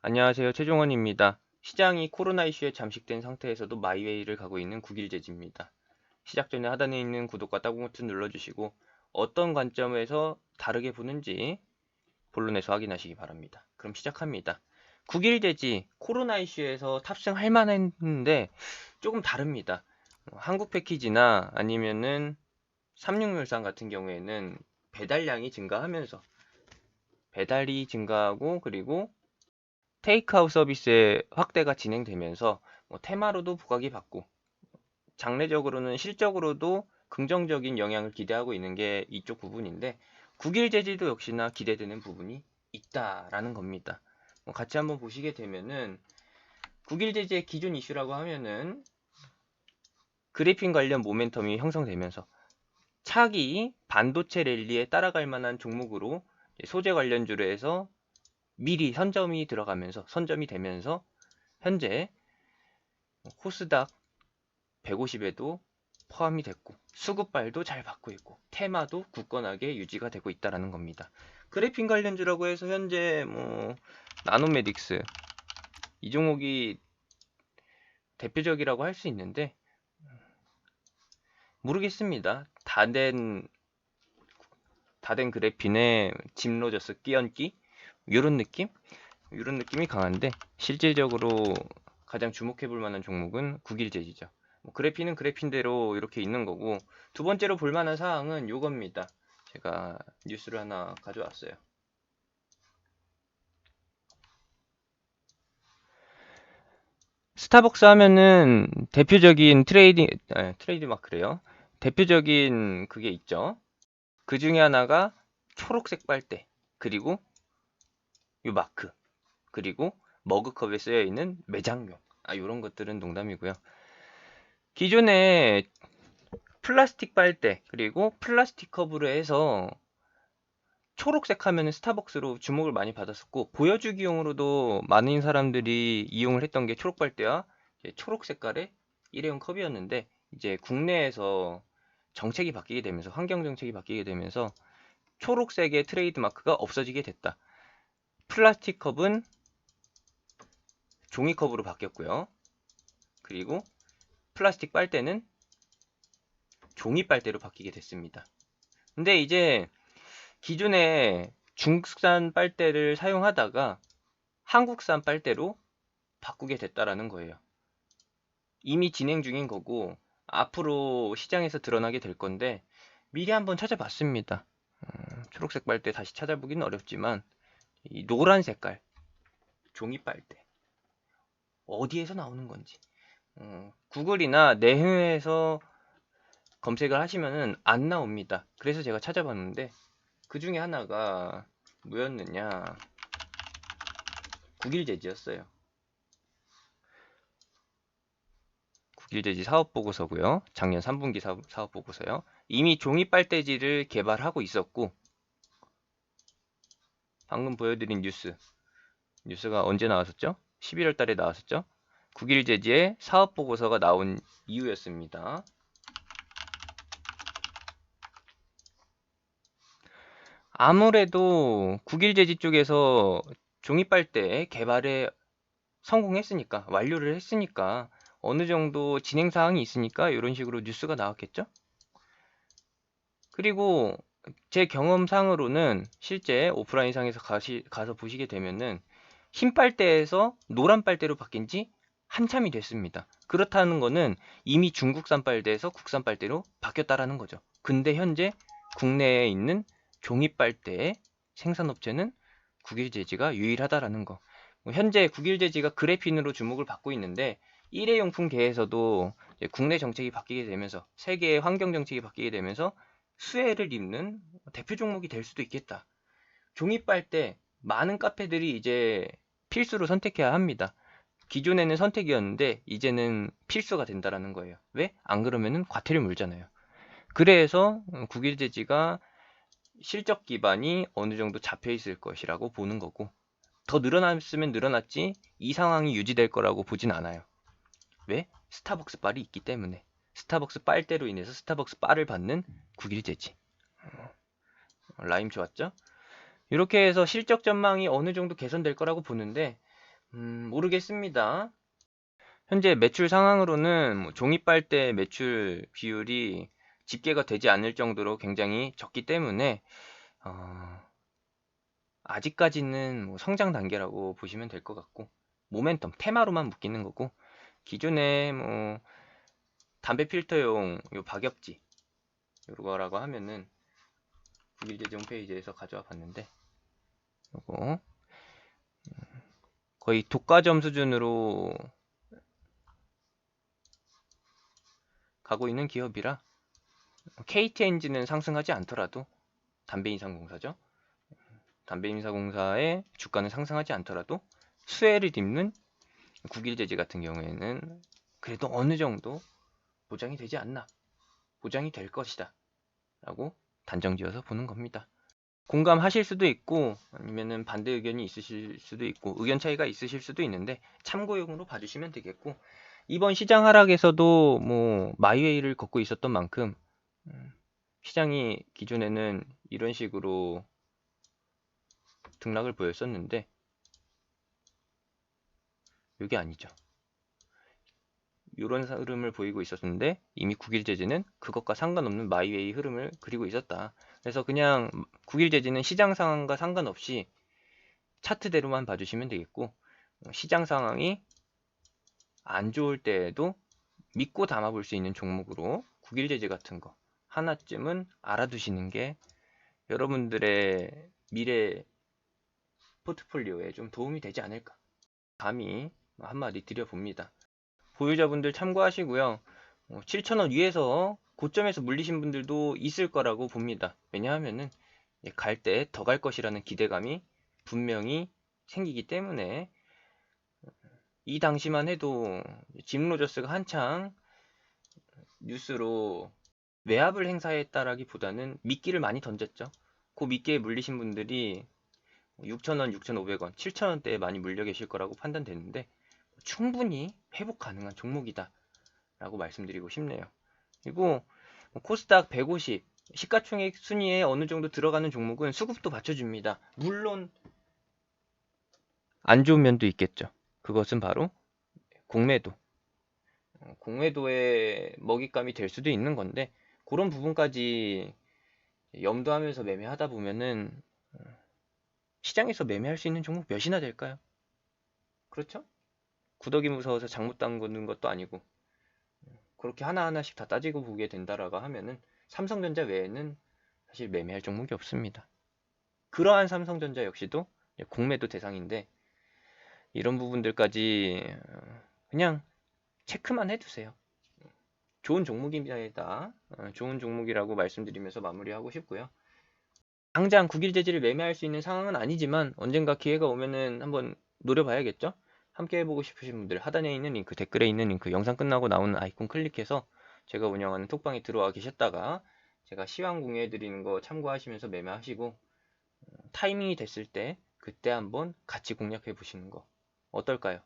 안녕하세요. 최종원입니다. 시장이 코로나 이슈에 잠식된 상태에서도 마이웨이를 가고 있는 국일제지입니다. 시작 전에 하단에 있는 구독과 따봉 버튼 눌러주시고 어떤 관점에서 다르게 보는지 본론에서 확인하시기 바랍니다. 그럼 시작합니다. 국일제지 코로나 이슈에서 탑승할 만했는데 조금 다릅니다. 한국 패키지나 아니면은 삼육물산 같은 경우에는 배달량이 증가하면서 배달이 증가하고 그리고 테이크아웃 서비스의 확대가 진행되면서 테마로도 부각이 받고 장래적으로는 실적으로도 긍정적인 영향을 기대하고 있는 게 이쪽 부분인데 국일 제지도 역시나 기대되는 부분이 있다라는 겁니다. 같이 한번 보시게 되면은 국일 제지의 기존 이슈라고 하면은 그래핀 관련 모멘텀이 형성되면서 차기 반도체 랠리에 따라갈 만한 종목으로 소재 관련주로 해서 미리 선점이 되면서 현재 코스닥 150에도 포함이 됐고 수급발도 잘 받고 있고 테마도 굳건하게 유지가 되고 있다라는 겁니다. 그래핀 관련주라고 해서 현재 나노메딕스 이 종목이 대표적이라고 할 수 있는데 모르겠습니다. 다된 그래핀에 짐로저스 끼얹기 이런 느낌? 이런 느낌이 강한데 실질적으로 가장 주목해 볼 만한 종목은 국일제지죠. 그래핀은 그래핀대로 이렇게 있는 거고 두 번째로 볼 만한 사항은 요겁니다. 제가 뉴스를 하나 가져왔어요. 스타벅스 하면은 대표적인 트레이드 마크래요. 대표적인 그게 있죠. 그 중에 하나가 초록색 빨대 그리고 요 마크 그리고 머그컵에 쓰여 있는 매장용 요런 것들은 농담이고요. 기존에 플라스틱 빨대 그리고 플라스틱 컵으로 해서 초록색 하면은 스타벅스로 주목을 많이 받았었고 보여주기용으로도 많은 사람들이 이용을 했던 게 초록 빨대와 초록 색깔의 일회용 컵이었는데 이제 국내에서 정책이 바뀌게 되면서 환경 정책이 바뀌게 되면서 초록색의 트레이드 마크가 없어지게 됐다. 플라스틱 컵은 종이컵으로 바뀌었고요. 그리고 플라스틱 빨대는 종이 빨대로 바뀌게 됐습니다. 근데 이제 기존에 중국산 빨대를 사용하다가 한국산 빨대로 바꾸게 됐다라는 거예요. 이미 진행 중인 거고 앞으로 시장에서 드러나게 될 건데 미리 한번 찾아봤습니다. 초록색 빨대 다시 찾아보기는 어렵지만 이 노란 색깔 종이 빨대 어디에서 나오는 건지 구글이나 네이버에서 검색을 하시면은 안 나옵니다. 그래서 제가 찾아봤는데 그 중에 하나가 뭐였느냐 국일제지였어요. 국일제지 사업보고서고요. 작년 3분기 사업보고서요. 이미 종이 빨대지를 개발하고 있었고 방금 보여드린 뉴스가 언제 나왔었죠? 11월 달에 나왔었죠? 국일제지의 사업보고서가 나온 이유였습니다. 아무래도 국일제지 쪽에서 종이빨대 개발에 성공했으니까 완료를 했으니까 어느 정도 진행 사항이 있으니까 이런 식으로 뉴스가 나왔겠죠? 그리고 제 경험상으로는 실제 오프라인상에서 가서 보시게 되면은 흰 빨대에서 노란 빨대로 바뀐 지 한참이 됐습니다. 그렇다는 거는 이미 중국산 빨대에서 국산 빨대로 바뀌었다라는 거죠. 근데 현재 국내에 있는 종이 빨대의 생산업체는 국일제지가 유일하다라는 거. 현재 국일제지가 그래핀으로 주목을 받고 있는데 일회용품계에서도 국내 정책이 바뀌게 되면서 세계의 환경 정책이 바뀌게 되면서 수혜를 입는 대표 종목이 될 수도 있겠다. 종이 빨대 많은 카페들이 이제 필수로 선택해야 합니다. 기존에는 선택이었는데 이제는 필수가 된다라는 거예요. 왜? 안 그러면은 과태료 물잖아요. 그래서 국일제지가 실적 기반이 어느 정도 잡혀 있을 것이라고 보는 거고 더 늘어났으면 늘어났지 이 상황이 유지될 거라고 보진 않아요. 왜? 스타벅스 빨이 있기 때문에 스타벅스 빨대로 인해서 스타벅스 빨을 받는 국일제지. 라임 좋았죠? 이렇게 해서 실적 전망이 어느 정도 개선될 거라고 보는데 모르겠습니다. 현재 매출 상황으로는 뭐 종이 빨대 매출 비율이 집계가 되지 않을 정도로 굉장히 적기 때문에 어, 아직까지는 뭐 성장 단계라고 보시면 될 것 같고, 모멘텀 테마로만 묶이는 거고, 기존에 뭐 담배 필터용 요 박엽지 요거라고 하면은 국일제재 홈페이지에서 가져와 봤는데, 요거 거의 독과점 수준으로 가고 있는 기업이라 KT 엔진은 상승하지 않더라도, 담배인상공사죠. 담배인사공사의 주가는 상승하지 않더라도 수혜를 입는 국일제재 같은 경우에는 그래도 어느 정도 보장이 되지 않나, 보장이 될 것이다 라고 단정지어서 보는 겁니다. 공감하실 수도 있고 아니면은 반대 의견이 있으실 수도 있고 의견 차이가 있으실 수도 있는데 참고용으로 봐주시면 되겠고, 이번 시장 하락에서도 뭐 마이웨이를 걷고 있었던 만큼 시장이 기존에는 이런 식으로 등락을 보였었는데 이게 아니죠. 이런 흐름을 보이고 있었는데 이미 국일제재는 그것과 상관없는 마이웨이 흐름을 그리고 있었다. 그래서 그냥 국일제재는 시장 상황과 상관없이 차트대로만 봐주시면 되겠고, 시장 상황이 안 좋을 때에도 믿고 담아볼 수 있는 종목으로 국일제재 같은 거 하나쯤은 알아두시는 게 여러분들의 미래 포트폴리오에 좀 도움이 되지 않을까, 감히 한마디 드려봅니다. 보유자분들 참고하시고요. 7,000원 위에서 고점에서 물리신 분들도 있을 거라고 봅니다. 왜냐하면은 갈 때 더 갈 것이라는 기대감이 분명히 생기기 때문에, 이 당시만 해도 짐 로저스가 한창 뉴스로 외압을 행사했다라기보다는 미끼를 많이 던졌죠. 그 미끼에 물리신 분들이 6,000원, 6,500원, 7,000원대에 많이 물려 계실 거라고 판단되는데 충분히 회복 가능한 종목이다 라고 말씀드리고 싶네요. 그리고 코스닥 150 시가총액 순위에 어느 정도 들어가는 종목은 수급도 받쳐줍니다. 물론 안 좋은 면도 있겠죠. 그것은 바로 공매도. 공매도의 먹잇감이 될 수도 있는 건데, 그런 부분까지 염두하면서 매매하다 보면은 시장에서 매매할 수 있는 종목 몇이나 될까요? 그렇죠? 구더기 무서워서 장못 담그는 것도 아니고, 그렇게 하나하나씩 다 따지고 보게 된다라고 하면은 삼성전자 외에는 사실 매매할 종목이 없습니다. 그러한 삼성전자 역시도 공매도 대상인데, 이런 부분들까지 그냥 체크만 해두세요. 좋은 종목입니다. 좋은 종목이라고 말씀드리면서 마무리하고 싶고요. 당장 국일제재를 매매할 수 있는 상황은 아니지만 언젠가 기회가 오면은 한번 노려봐야겠죠? 함께 해보고 싶으신 분들 하단에 있는 링크, 댓글에 있는 링크, 영상 끝나고 나오는 아이콘 클릭해서 제가 운영하는 톡방에 들어와 계셨다가 제가 시황 공유해드리는 거 참고하시면서 매매하시고, 타이밍이 됐을 때 그때 한번 같이 공략해 보시는 거 어떨까요?